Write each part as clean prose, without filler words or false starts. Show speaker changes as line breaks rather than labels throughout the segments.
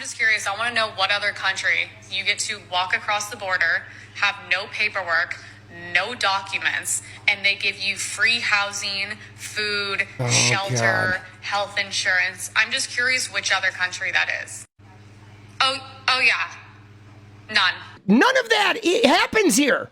just curious. I want to know what other country you get to walk across the border, have no paperwork, no documents, and they give you free housing, food, shelter, health insurance. I'm just curious which other country that is. Oh yeah. None.
None of that happens here.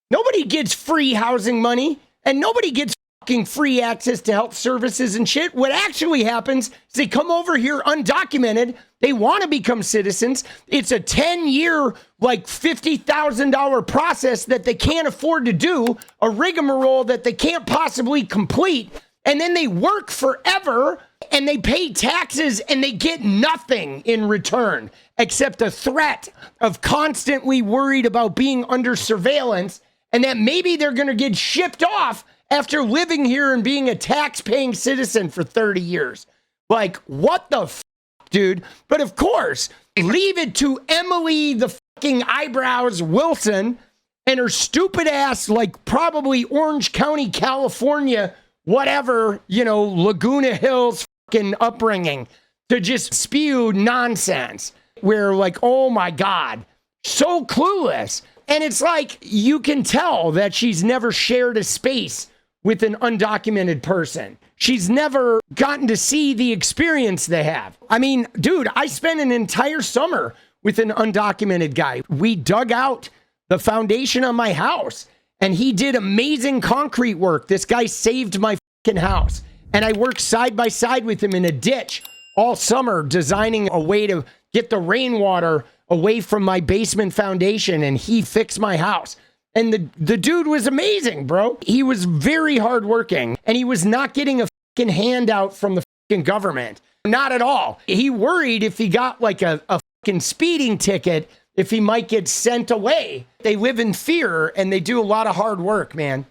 Nobody gets free housing money, and nobody gets fucking free access to health services and shit. What actually happens is they come over here undocumented. They want to become citizens. It's a 10-year, like $50,000 process that they can't afford to do, a rigmarole that they can't possibly complete. And then they work forever and they pay taxes and they get nothing in return except a threat of constantly worried about being under surveillance and that maybe they're going to get shipped off after living here and being a tax-paying citizen for 30 years. Like, what the f***, dude? But of course, leave it to Emily the fucking eyebrows Wilson and her stupid ass, like probably Orange County, California, whatever, you know, Laguna Hills fucking upbringing to just spew nonsense where like, oh my God, so clueless. And it's like, you can tell that she's never shared a space with an undocumented person. She's never gotten to see the experience they have. I mean, dude, I spent an entire summer with an undocumented guy. We dug out the foundation on my house and he did amazing concrete work. This guy saved my fucking house. And I worked side by side with him in a ditch all summer, designing a way to get the rainwater away from my basement foundation. And he fixed my house. And the dude was amazing, bro. He was very hardworking and he was not getting a fucking handout from the fucking government. Not at all. He worried if he got like a fucking speeding ticket, if he might get sent away. They live in fear and they do a lot of hard work, man.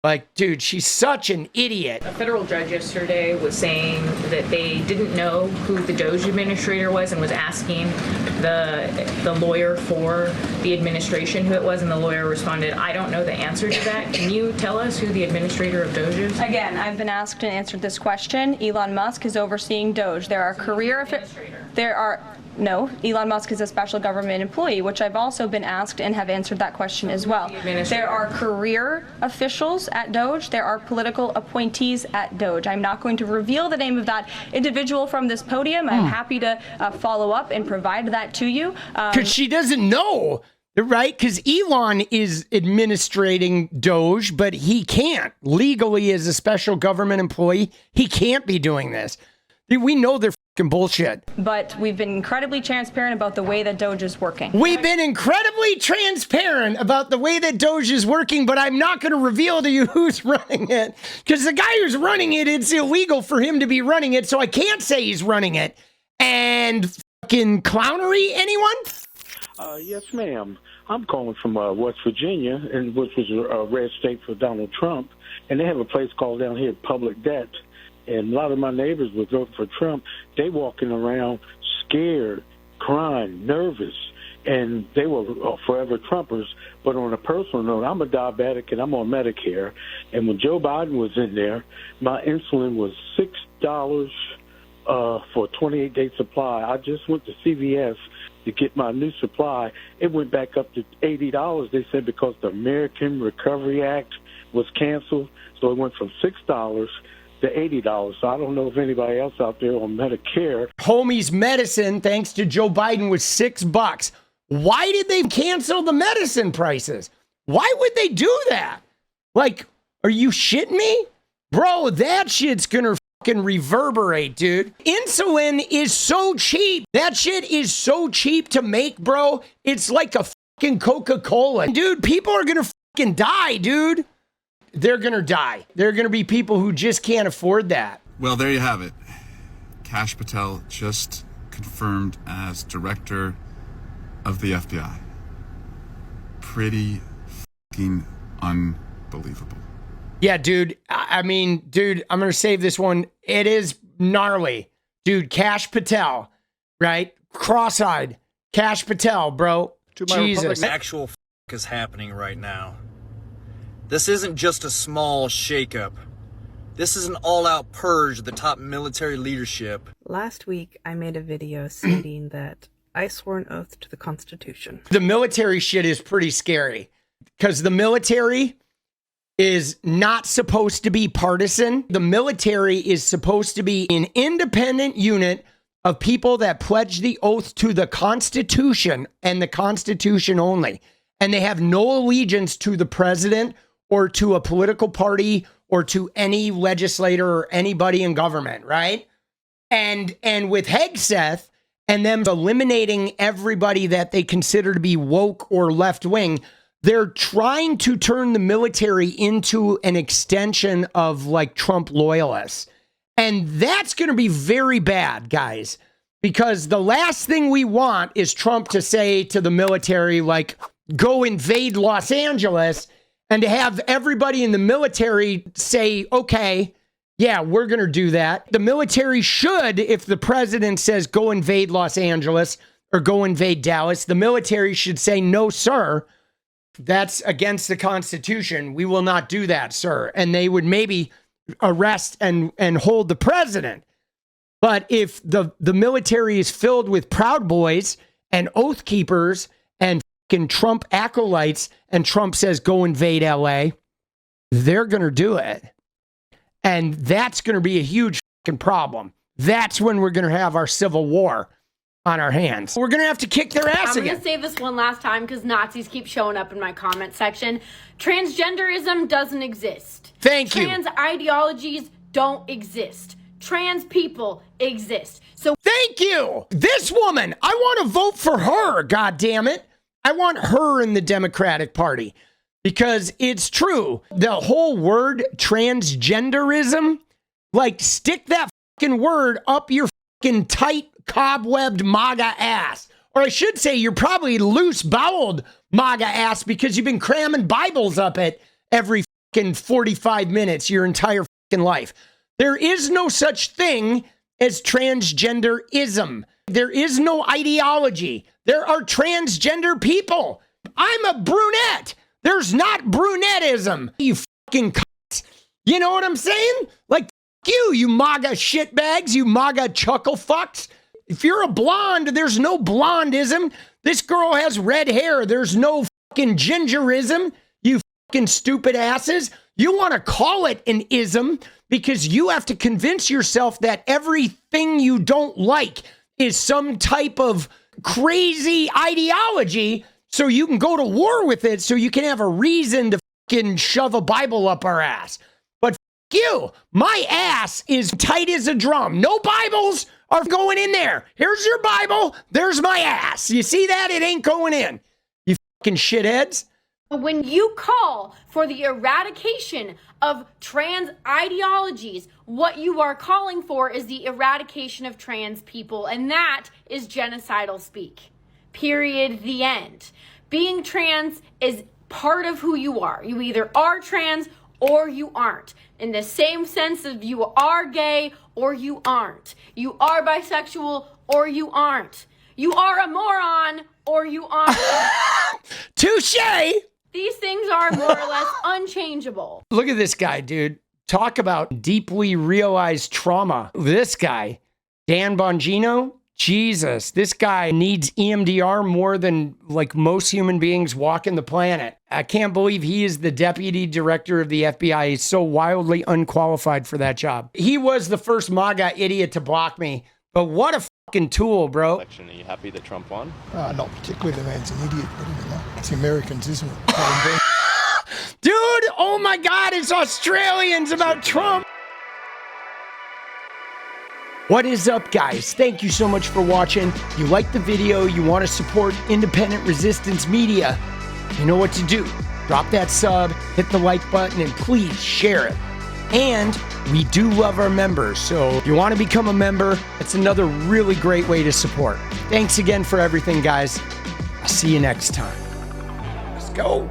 Like, dude, she's such an idiot.
A federal judge yesterday was saying that they didn't know who the DOGE administrator was and was asking the lawyer for the administration who it was, and the lawyer responded, I don't know the answer to that. Can you tell us who the administrator of DOGE is?
Again, I've been asked and answered this question. Elon Musk is overseeing DOGE. There are career... No, Elon Musk is a special government employee, which I've also been asked and have answered that question as well. There are career officials at DOGE. There are political appointees at DOGE. I'm not going to reveal the name of that individual from this podium. I'm happy to follow up and provide that to you.
Because she doesn't know, right? Because Elon is administrating DOGE, but he can't. Legally, as a special government employee, he can't be doing this. We know they're fucking bullshit.
But we've been incredibly transparent about the way that DOGE is working.
We've been incredibly transparent about the way that DOGE is working, but I'm not going to reveal to you who's running it. Because the guy who's running it, it's illegal for him to be running it, so I can't say he's running it. And fucking clownery, anyone?
Yes, ma'am. I'm calling from West Virginia, and which was a red state for Donald Trump. And they have a place called down here Public Debt. And a lot of my neighbors would vote for Trump. They walking around scared, crying, nervous, and they were forever Trumpers. But on a personal note, I'm a diabetic and I'm on Medicare. And when Joe Biden was in there, my insulin was $6 for a 28-day supply. I just went to CVS to get my new supply. It went back up to $80, they said, because the American Recovery Act was canceled. So it went from $6 to $80. So I don't know if anybody else out there on Medicare.
Homie's medicine, thanks to Joe Biden, was $6. Why did they cancel the medicine prices? Why would they do that? Like, are you shitting me? Bro, that shit's gonna fucking reverberate, dude. Insulin is so cheap. That shit is so cheap to make, bro. It's like a fucking Coca-Cola. Dude, people are gonna fucking die, dude. They're going to die. There are going to be people who just can't afford that.
Well, there you have it. 𝗙cie Patel just confirmed as director of the FBI. Pretty fucking unbelievable.
Yeah, dude. I mean, dude, I'm going to save this one. It is gnarly. Dude, 𝗙cie Patel, right? Cross-eyed. 𝗙cie Patel, bro. Jesus.
Actual is happening right now. This isn't just a small shakeup. This is an all-out purge of the top military leadership.
Last week, I made a video stating that I swore an oath to the Constitution.
The military shit is pretty scary because the military is not supposed to be partisan. The military is supposed to be an independent unit of people that pledge the oath to the Constitution and the Constitution only. And they have no allegiance to the president or to a political party or to any legislator or anybody in government, right? And with Hegseth and them eliminating everybody that they consider to be woke or left-wing, they're trying to turn the military into an extension of like Trump loyalists. And that's going to be very bad, guys, because the last thing we want is Trump to say to the military, like, go invade Los Angeles, and to have everybody in the military say, okay, yeah, we're going to do that. The military should, if the president says go invade Los Angeles or go invade Dallas, the military should say, no, sir, that's against the Constitution. We will not do that, sir. And they would maybe arrest and hold the president. But if the military is filled with Proud Boys and Oath Keepers and fucking Trump acolytes, and Trump says, go invade LA, they're going to do it. And that's going to be a huge fucking problem. That's when we're going to have our civil war on our hands. We're going to have to kick their ass again.
I'm going to say this one last time because Nazis keep showing up in my comment section. Transgenderism doesn't exist.
Thank you.
Trans ideologies don't exist. Trans people exist. So
thank you. This woman, I want to vote for her, God damn it. I want her in the Democratic Party because it's true. The whole word transgenderism, like stick that fucking word up your fucking tight cobwebbed MAGA ass. Or I should say you're probably loose boweled MAGA ass because you've been cramming Bibles up it every fucking 45 minutes your entire fucking life. There is no such thing as transgenderism. There is no ideology. There are transgender people. I'm a brunette. There's not brunettism. You fucking cunts. You know what I'm saying? Like, you MAGA shitbags, you MAGA chuckle fucks. If you're a blonde, there's no blondism. This girl has red hair. There's no fucking gingerism. You fucking stupid asses. You want to call it an ism because you have to convince yourself that everything you don't like is some type of crazy ideology so you can go to war with it so you can have a reason to fucking shove a Bible up our ass. But you, my ass is tight as a drum. No Bibles are going in there. Here's your Bible. There's my ass. You see that? It ain't going in. You fucking shitheads.
when you call for the eradication of trans ideologies, what you are calling for is the eradication of trans people, and that is genocidal speak. Period. The end. Being trans is part of who you are. You either are trans or you aren't. In the same sense of you are gay or you aren't. You are bisexual or you aren't. You are a moron or you aren't.
Touche!
These things are more or less unchangeable.
Look at this guy, dude. Talk about deeply realized trauma. This guy, Dan Bongino, Jesus, this guy needs EMDR more than like most human beings walking the planet. I can't believe he is the deputy director of the FBI. He's so wildly unqualified for that job. He was the first Maga idiot to block me, but what a fucking tool, bro.
Are you happy that Trump won?
Not particularly. The man's an idiot, but you know, it's the Americans, isn't it?
Dude, oh my God, it's Australians about Trump. What is up, guys? Thank you so much for watching. You like the video, you want to support independent resistance media, you know what to do. Drop that sub, hit the like button, and please share it. And we do love our members, so if you want to become a member, it's another really great way to support. Thanks again for everything, guys. I'll see you next time. Let's go.